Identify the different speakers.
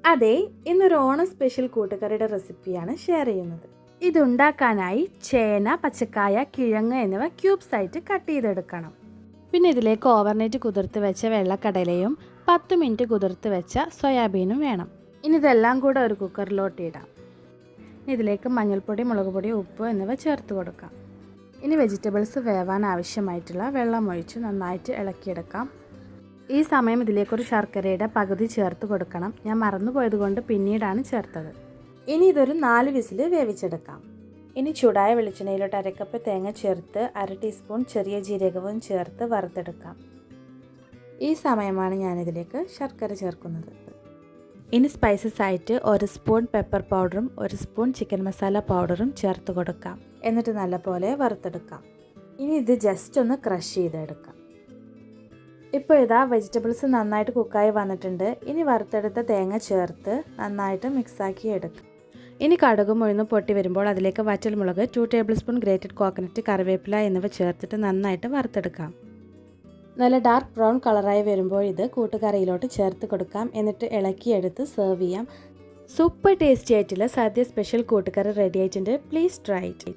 Speaker 1: അതെ, ഇന്നൊരു ഓണം സ്പെഷ്യൽ കൂട്ടുകറിയുടെ റെസിപ്പിയാണ് ഷെയർ ചെയ്യുന്നത്. ഇതുണ്ടാക്കാനായി ചേന, പച്ചക്കായ, കിഴങ്ങ് എന്നിവ ക്യൂബ്സ് ആയിട്ട് കട്ട് ചെയ്തെടുക്കണം. പിന്നെ ഇതിലേക്ക് ഓവർനൈറ്റ് കുതിർത്ത് വെച്ച വെള്ളക്കടലയും 10 മിനിറ്റ് കുതിർത്ത് വെച്ച സോയാബീനും വേണം. ഇനി ഇതെല്ലാം കൂടെ ഒരു കുക്കറിലോട്ട് ഇടാം. ഇതിലേക്ക് മഞ്ഞൾപ്പൊടി, മുളക് പൊടി, ഉപ്പ് എന്നിവ ചേർത്ത് കൊടുക്കാം. ഇനി വെജിറ്റബിൾസ് വേവാൻ ആവശ്യമായിട്ടുള്ള വെള്ളം ഒഴിച്ച് നന്നായിട്ട് ഇളക്കിയെടുക്കാം. ഈ സമയം ഇതിലേക്കൊരു ശർക്കരയുടെ പകുതി ചേർത്ത് കൊടുക്കണം. ഞാൻ മറന്നുപോയത് കൊണ്ട് പിന്നീടാണ് ചേർത്തത്. ഇനി ഇതൊരു 4 വിസിൽ വേവിച്ചെടുക്കാം. ഇനി ചൂടായ വെളിച്ചെണ്ണയിലോട്ട് അരക്കപ്പ് തേങ്ങ ചേർത്ത് 1/2 ടീസ്പൂൺ ചെറിയ ജീരകവും ചേർത്ത് വറുത്തെടുക്കാം. ഈ സമയമാണ് ഞാനിതിലേക്ക് ശർക്കര ചേർക്കുന്നത്. ഇനി സ്പൈസസ് ആയിട്ട് 1 സ്പൂൺ പെപ്പർ പൗഡറും 1 സ്പൂൺ ചിക്കൻ മസാല പൗഡറും ചേർത്ത് കൊടുക്കാം. എന്നിട്ട് നല്ലപോലെ വറുത്തെടുക്കാം. ഇനി ഇത് ജസ്റ്റ് ഒന്ന് ക്രഷ് ചെയ്തെടുക്കാം. ഇപ്പോൾ ഇതാ വെജിറ്റബിൾസ് നന്നായിട്ട് കുക്കായി വന്നിട്ടുണ്ട്. ഇനി വറുത്തെടുത്ത തേങ്ങ ചേർത്ത് നന്നായിട്ട് മിക്സാക്കി എടുക്കാം. ഇനി കടുകും ഉഴുന്നും പൊട്ടി വരുമ്പോൾ അതിലേക്ക് വറ്റൽമുളക്, 2 ടേബിൾ സ്പൂൺ ഗ്രേറ്റഡ് കോക്കനട്ട്, കറിവേപ്പില എന്നിവ ചേർത്തിട്ട് നന്നായിട്ട് വറുത്തെടുക്കാം. നല്ല ഡാർക്ക് ബ്രൗൺ കളറായി വരുമ്പോൾ ഇത് കൂട്ടുകറിയിലോട്ട് ചേർത്ത് കൊടുക്കാം. എന്നിട്ട് ഇളക്കിയെടുത്ത് സെർവ് ചെയ്യാം. സൂപ്പർ ടേസ്റ്റി ആയിട്ടുള്ള സദ്യ സ്പെഷ്യൽ കൂട്ടുകറി റെഡി ആയിട്ടുണ്ട്. Please try it.